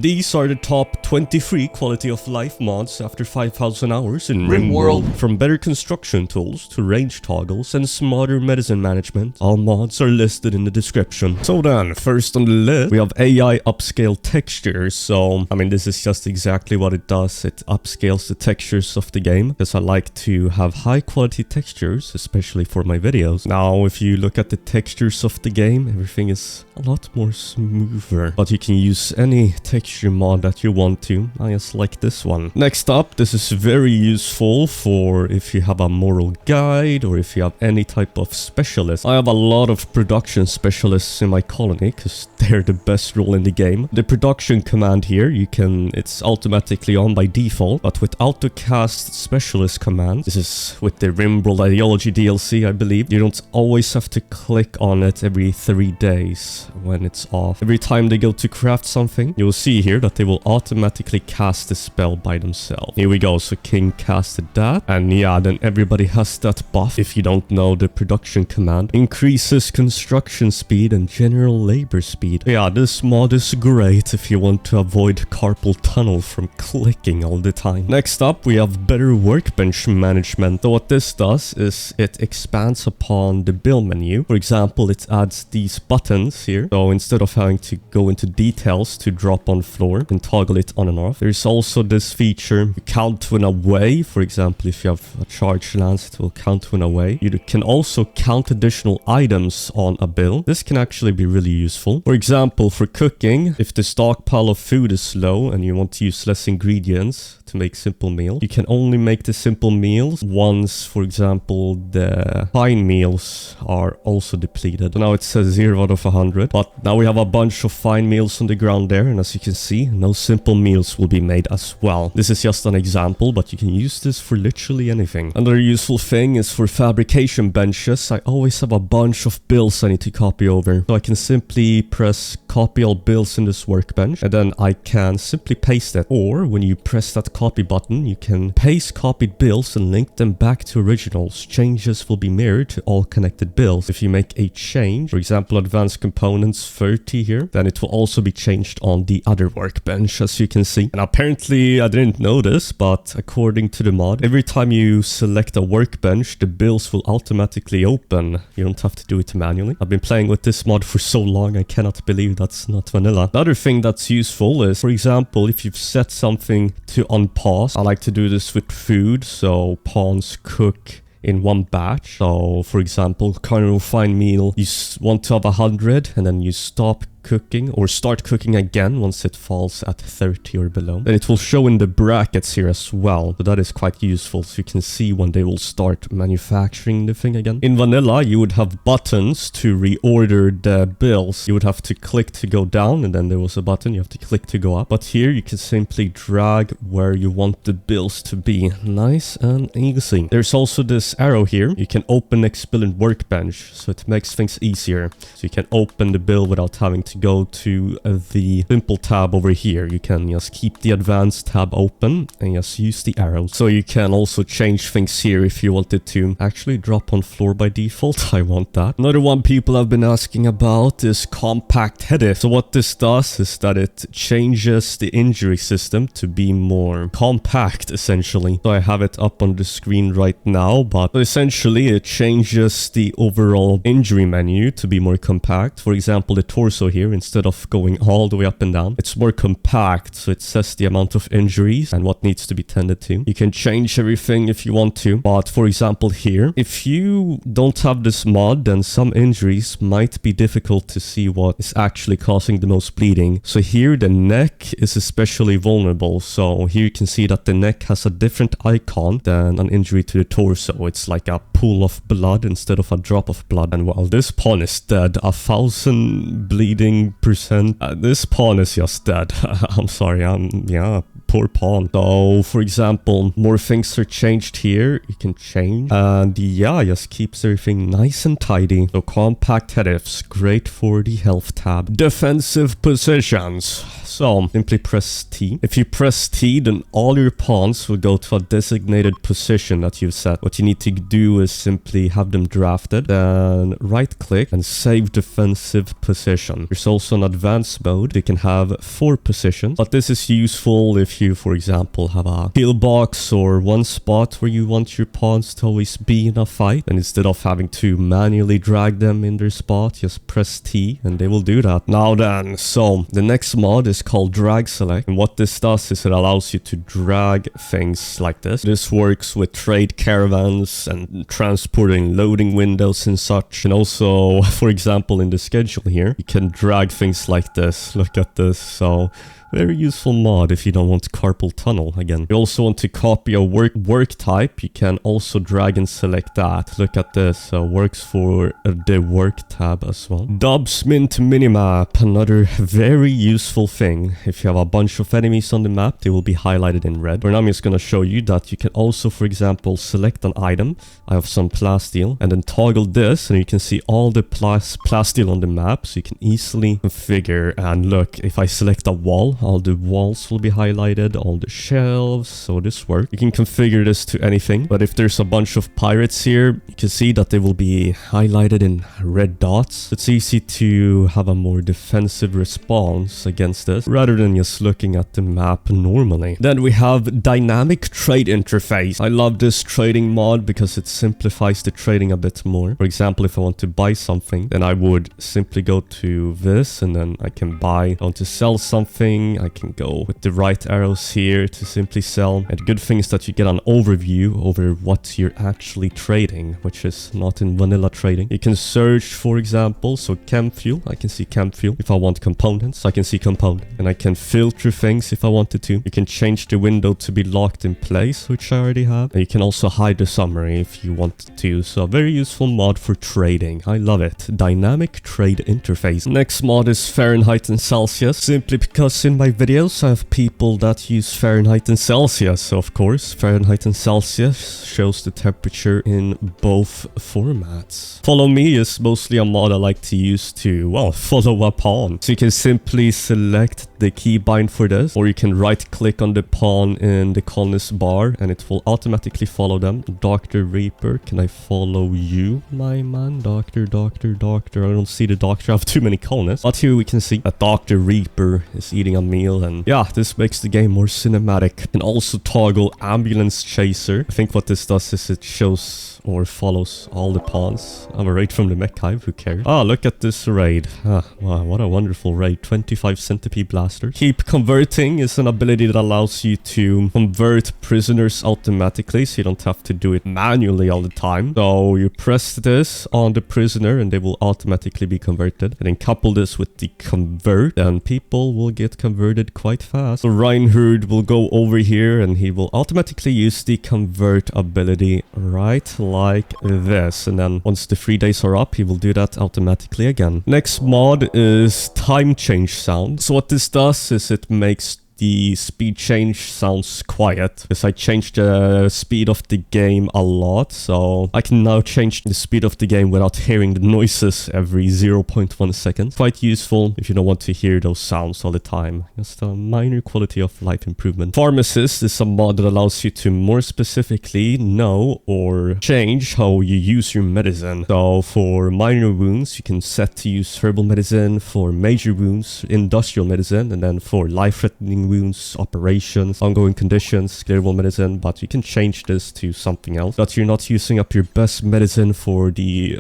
These are the top 23 quality of life mods after 5,000 hours in RimWorld. From better construction tools to range toggles and smarter medicine management, all mods are listed in the description. So then, first on the list, we have AI upscale textures. So, I mean, this is just exactly what it does. It upscales the textures of the game because I like to have high quality textures, especially for my videos. Now, if you look at the textures of the game, everything is a lot more smoother, but you can use any texture mod that you want to. I just like this one. Next up, this is very useful for if you have a moral guide or if you have any type of specialist. I have a lot of production specialists in my colony because they're the best role in the game. The production command here, it's automatically on by default, but with autocast specialist command, this is with the RimWorld ideology DLC, I believe, you don't always have to click on it every 3 days when it's off. Every time they go to craft something, you'll see here that they will automatically cast the spell by themselves. Here we go, so King casted that, and yeah, then everybody has that buff. If you don't know, the production command increases construction speed and general labor speed. Yeah, this mod is great if you want to avoid carpal tunnel from clicking all the time. Next up, we have better workbench management. So what this does is it expands upon the build menu. For example, it adds these buttons here. So instead of having to go into details to drop on floor, you can toggle it on and off. There's also this feature, count when away. For example, if you have a charge lance, it will count when away. You can also count additional items on a build. This can actually be really useful. For example, for cooking, if the stockpile of food is low and you want to use less ingredients to make simple meals, you can only make the simple meals once, for example, the fine meals are also depleted. So now it says 0 out of 100, but now we have a bunch of fine meals on the ground there, and as you can see, no simple meals will be made as well. This is just an example, but you can use this for literally anything. Another useful thing is for fabrication benches. I always have a bunch of builds I need to copy over, so I can simply press copy all builds in this workbench, and then I can simply paste it. Or when you press that copy button, you can paste copied builds and link them back to originals. Changes will be mirrored to all connected builds. If you make a change, for example, advanced components 30 here, then it will also be changed on the other workbench, as you can see. And apparently, I didn't know this, but according to the mod, every time you select a workbench, the builds will automatically open. You don't have to do it manually. I've been playing with this mod for so long, I cannot believe that's not vanilla. The other thing that's useful is, for example, if you've set something to unpause, I like to do this with food, so pawns cook in one batch. So for example, carnival fine meal, you want to have 100 and then you stop cooking or start cooking again once it falls at 30 or below. Then it will show in the brackets here as well, so that is quite useful, so you can see when they will start manufacturing the thing again. In vanilla, you would have buttons to reorder the builds. You would have to click to go down, and then there was a button you have to click to go up. But here you can simply drag where you want the builds to be. Nice and easy. There's also this arrow here. You can open next build in workbench, so it makes things easier. So you can open the build without having to go to the simple tab over here. You can just keep the advanced tab open and just use the arrow. So you can also change things here if you wanted to actually drop on floor by default. I want that. Another one people have been asking about is compact headed. So what this does is that it changes the injury system to be more compact, essentially. So I have it up on the screen right now, but essentially it changes the overall injury menu to be more compact. For example, the torso here, instead of going all the way up and down, it's more compact, so it says the amount of injuries and what needs to be tended to. You can change everything if you want to, but for example here, if you don't have this mod, then some injuries might be difficult to see what is actually causing the most bleeding. So here the neck is especially vulnerable, so here you can see that the neck has a different icon than an injury to the torso. It's like a pool of blood instead of a drop of blood. And while this pawn is dead, 1,000 bleeding %, this pawn is just dead. I'm sorry, yeah, poor pawn. So, for example, more things are changed here. You can change. And yeah, just keeps everything nice and tidy. So, compact headers, great for the health tab. Defensive positions. So, simply press T. If you press T, then all your pawns will go to a designated position that you've set. What you need to do is simply have them drafted, then right-click and save defensive position. There's also an advanced mode. You can have 4 positions, but this is useful if you, for example, have a kill box or one spot where you want your pawns to always be in a fight. And instead of having to manually drag them in their spot, just press T and they will do that. Now then, so the next mod is called drag select, and what this does is it allows you to drag things like this. This works with trade caravans and transporting loading windows and such, and also, for example, in the schedule here, you can drag things like this. Look at this. So very useful mod if you don't want carpal tunnel again. You also want to copy a work type. You can also drag and select that. Look at this. So works for the work tab as well. Dubs mint minimap, another very useful thing. If you have a bunch of enemies on the map, they will be highlighted in red. But I'm just going to show you that you can also, for example, select an item. I have some plasteel, and then toggle this, and you can see all the plasteel on the map, so you can easily configure. And look, if I select a wall, all the walls will be highlighted, all the shelves, so this works. You can configure this to anything, but if there's a bunch of pirates here, you can see that they will be highlighted in red dots. It's easy to have a more defensive response against this, rather than just looking at the map normally. Then we have dynamic trade interface. I love this trading mod because it simplifies the trading a bit more. For example, if I want to buy something, then I would simply go to this, and then I can buy. I want to sell something, I can go with the right arrows here to simply sell. And the good thing is that you get an overview over what you're actually trading, which is not in vanilla trading. You can search, for example, so chem fuel, I can see chem fuel. If I want components, I can see component, and I can filter things if I wanted to. You can change the window to be locked in place, which I already have. And you can also hide the summary if you want to. So a very useful mod for trading. I love it. Dynamic trade interface. Next mod is Fahrenheit and Celsius, simply because in my videos I have people that use Fahrenheit and Celsius. So of course, Fahrenheit and Celsius shows the temperature in both formats. Follow me is mostly a mod I like to use to, well, follow a pawn. So you can simply select the keybind for this, or you can right click on the pawn in the colonist bar and it will automatically follow them. Dr. Reaper, can I follow you, my man? Doctor. I don't see the doctor. I have too many colonists. But here we can see that Dr. Reaper is eating a meal, and yeah, this makes the game more cinematic. You can also toggle ambulance chaser. I think what this does is it shows or follows all the pawns. I'm a raid from the mech hive, who cares? Ah, look at this raid. Ah, wow, what a wonderful raid. 25 centipede blasters. Keep converting is an ability that allows you to convert prisoners automatically, so you don't have to do it manually all the time. So you press this on the prisoner and they will automatically be converted. And then couple this with the convert, and people will get converted quite fast. So Reinhard will go over here and he will automatically use the convert ability right like this, and then once the 3 days are up, he will do that automatically again. Next mod is time change sound. So what this does is it makes the speed change sounds quiet, because I changed the speed of the game a lot, so I can now change the speed of the game without hearing the noises every 0.1 second. Quite useful if you don't want to hear those sounds all the time. Just a minor quality of life improvement. Pharmacist is a mod that allows you to more specifically know or change how you use your medicine. So for minor wounds, you can set to use herbal medicine. For major wounds, industrial medicine, and then for life-threatening wounds, operations, ongoing conditions, clearable medicine. But you can change this to something else, that you're not using up your best medicine for the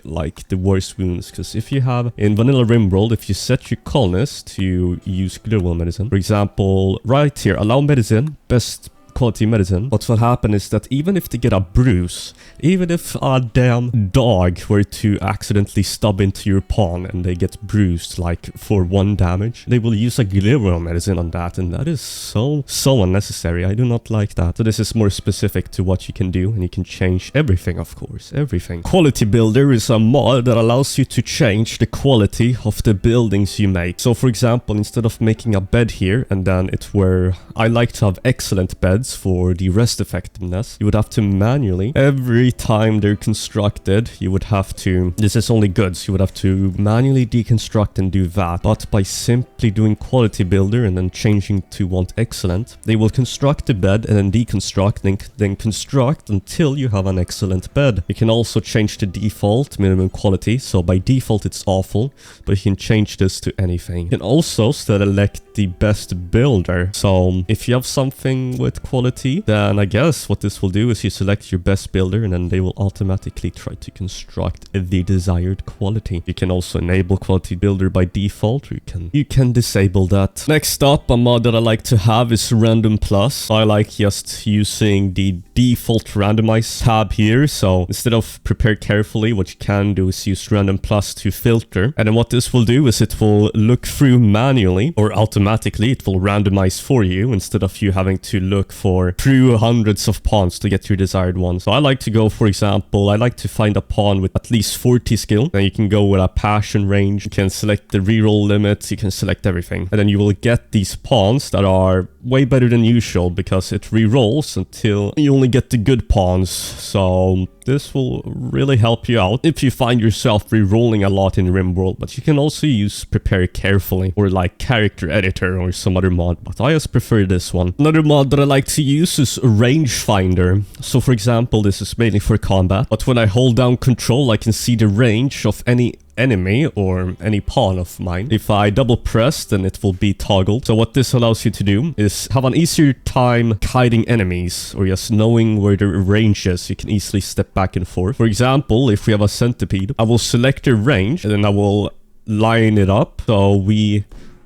worst wounds. Because if you have in vanilla RimWorld, if you set your colonist to use clearable medicine, for example, right here, allow medicine, best quality medicine. But what happened is that even if they get a bruise, even if a damn dog were to accidentally stub into your pawn and they get bruised like for 1 damage, they will use a glitter medicine on that, and that is so unnecessary. I do not like that. So this is more specific to what you can do, and you can change everything, of course, everything. Quality Builder is a mod that allows you to change the quality of the buildings you make. So for example, instead of making a bed here and then it were, I like to have excellent beds for the rest effectiveness, you would have to manually, every time they're constructed, you would have to, this is only goods, you would have to manually deconstruct and do that. But by simply doing Quality Builder and then changing to want excellent, they will construct the bed and then deconstruct and then construct until you have an excellent bed. You can also change the default minimum quality, so by default it's awful, but you can change this to anything. You can also select the best builder. So if you have something with quality, then I guess what this will do is you select your best builder and then they will automatically try to construct the desired quality. You can also enable Quality Builder by default, or you can disable that. Next up, a mod that I like to have is Random Plus. I like just using the default randomize tab here. So instead of prepare carefully, what you can do is use Random Plus to filter. And then what this will do is it will look through manually, or automatically it will randomize for you instead of you having to look through hundreds of pawns to get your desired one. So I like to go, for example, I like to find a pawn with at least 40 skill. Then you can go with a passion range. You can select the reroll limits. You can select everything. And then you will get these pawns that are way better than usual because it rerolls until you only get the good pawns. So this will really help you out if you find yourself rerolling a lot in RimWorld. But you can also use prepare carefully or like character editor or some other mod, but I just prefer this one. Another mod that I like to use is rangefinder. So for example, this is mainly for combat, but when I hold down control, I can see the range of any enemy or any pawn of mine. If I double press, then it will be toggled. So what this allows you to do is have an easier time kiting enemies or just knowing where their range is. You can easily step back and forth. For example, if we have a centipede, I will select their range and then I will line it up. So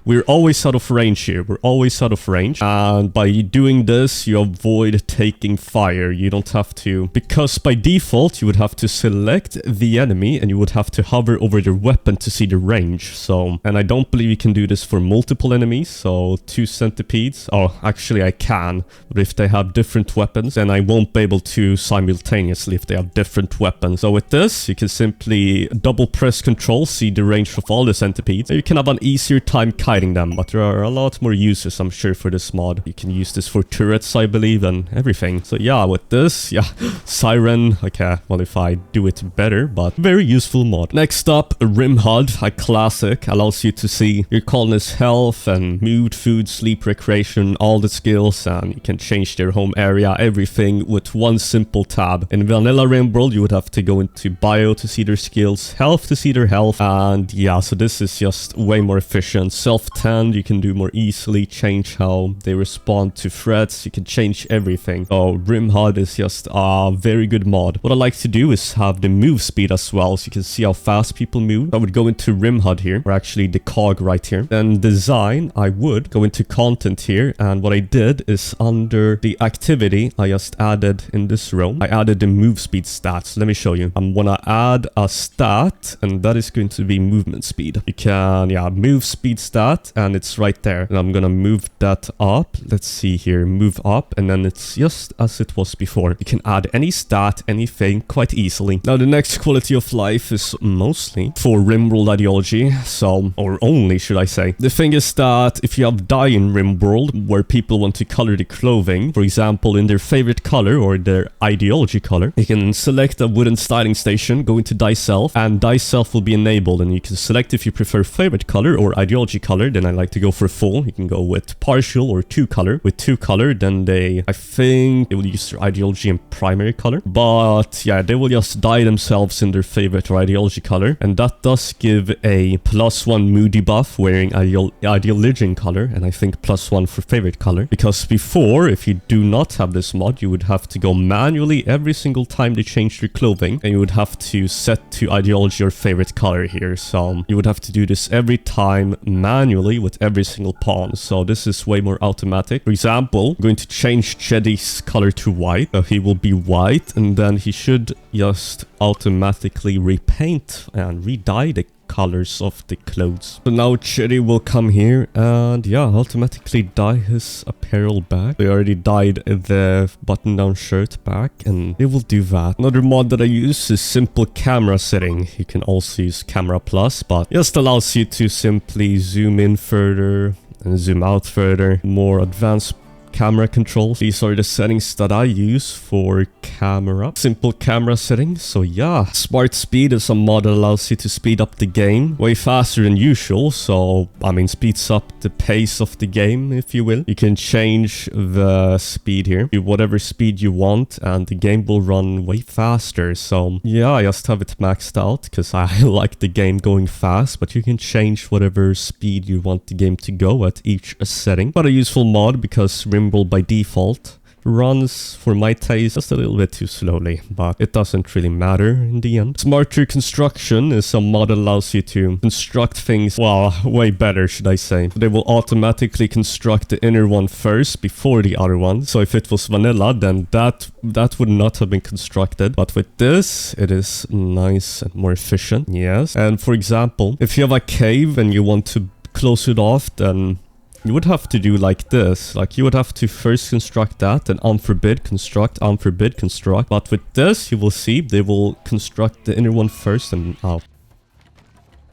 we're always out of range here. We're always out of range. And by doing this, you avoid taking fire. You don't have to, because by default, you would have to select the enemy and you would have to hover over their weapon to see the range. So, and I don't believe you can do this for multiple enemies. So 2 centipedes. Oh, actually I can. But if they have different weapons, then I won't be able to simultaneously if they have different weapons. So with this, you can simply double press control, see the range of all the centipedes. And you can have an easier time kiting them, but there are a lot more uses, I'm sure, for this mod. You can use this for turrets, I believe, and everything. So yeah, with this, yeah, Siren, okay, well, if I do it better, but very useful mod. Next up, RimHUD, a classic, allows you to see your colonist's health and mood, food, sleep, recreation, all the skills, and you can change their home area, everything with one simple tab. In vanilla RimWorld, you would have to go into bio to see their skills, health to see their health, and yeah, so this is just way more efficient. Self-tend, you can do more easily, change how they respond to threats, you can change everything. So RimHUD is just a very good mod. What I like to do is have the move speed as well, so you can see how fast people move. I would go into RimHUD here, or actually the cog right here. Then design, I would go into content here, and what I did is under the activity, I just added in this row, I added the move speed stats. Let me show you. I'm gonna add a stat, and that is going to be movement speed. You can, yeah, move speed stat, and it's right there. And I'm gonna move that up. Let's see here, move up, and then it's just as it was before. You can add any stat, anything quite easily. Now the next quality of life is mostly for RimWorld ideology, so, or only should I say. The thing is that if you have dye in RimWorld where people want to color the clothing, for example in their favorite color or their ideology color, you can select a wooden styling station, go into dye self, and dye self will be enabled, and you can select if you prefer favorite color or ideology color. Then I like to go for full. You can go with partial or 2 color. With 2 color, then I think they will use their ideology and primary color. But yeah, they will just dye themselves in their favorite or ideology color. And that does give a +1 moody buff wearing ideology color. And I think +1 for favorite color. Because before, if you do not have this mod, you would have to go manually every single time they change their clothing. And you would have to set to ideology or favorite color here. So you would have to do this every time manually manually with every single pawn. So this is way more automatic. For example, I'm going to change Jeddy's color to white. So he will be white, and then he should just automatically repaint and re-dye the colors of the clothes. So now Chitty will come here and yeah, automatically dye his apparel back. They already dyed the button-down shirt back, and they will do that. Another mod that I use is simple camera setting. You can also use camera plus, but just allows you to simply zoom in further and zoom out further. More advanced camera controls. These are the settings that I use for camera. Simple camera settings. So yeah, smart speed is a mod that allows you to speed up the game way faster than usual. So I mean, speeds up the pace of the game, if you will. You can change the speed here to whatever speed you want, and the game will run way faster. So yeah, I just have it maxed out because I like the game going fast, but you can change whatever speed you want the game to go at each setting. But a useful mod because RimWorld by default runs, for my taste, just a little bit too slowly, but it doesn't really matter in the end. Smarter construction is a mod that allows you to construct things, well, way better, should I say. They will automatically construct the inner one first before the other one. So if it was vanilla, then that would not have been constructed. But with this, it is nice and more efficient. Yes. And for example, if you have a cave and you want to close it off, then you would have to do like this. Like, you would have to first construct that, and unforbid, construct, unforbid, construct. But with this, you will see they will construct the inner one first and out.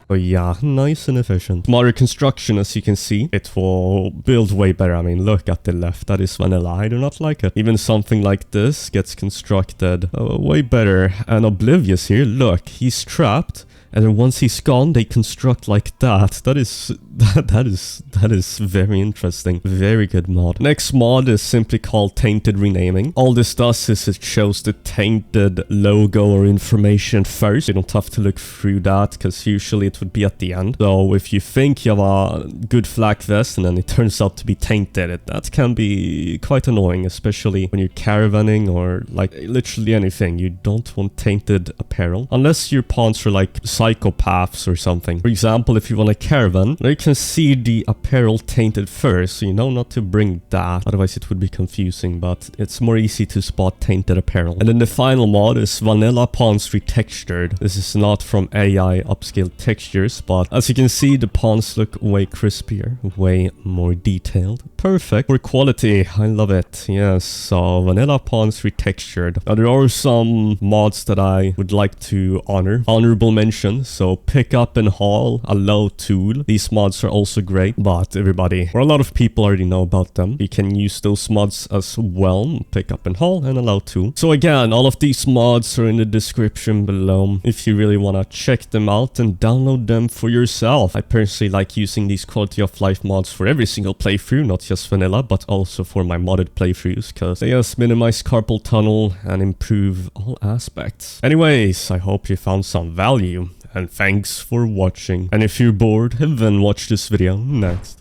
Oh yeah, nice and efficient. Smarter construction, as you can see, it will build way better. I mean, look at the left, that is vanilla. I do not like it. Even something like this gets constructed way better. And Oblivious here, look, he's trapped. And then once he's gone, they construct like that. That is very interesting. Very good mod. Next mod is simply called Tainted Renaming. All this does is it shows the tainted logo or information first. You don't have to look through that because usually it would be at the end. So if you think you have a good flak vest and then it turns out to be tainted, that can be quite annoying, especially when you're caravanning or like literally anything. You don't want tainted apparel unless your pawns are like psychopaths or something. For example, if you want a caravan, you can see the apparel tainted first, so you know not to bring that, otherwise it would be confusing, but it's more easy to spot tainted apparel. And then the final mod is vanilla pawns retextured. This is not from AI upscaled textures, but as you can see, the pawns look way crispier, way more detailed. Perfect for quality. I love it. Yes, so vanilla pawns retextured. Now there are some mods that I would like to honor. Honorable mention. So pick up and haul, a low tool. These mods are also great, but everybody, or a lot of people already know about them. You can use those mods as well. Pick up and haul and a low tool. So again, all of these mods are in the description below if you really want to check them out and download them for yourself. I personally like using these quality of life mods for every single playthrough, not just vanilla, but also for my modded playthroughs, because they just minimize carpal tunnel and improve all aspects. Anyways, I hope you found some value. And thanks for watching. And if you're bored, then watch this video next.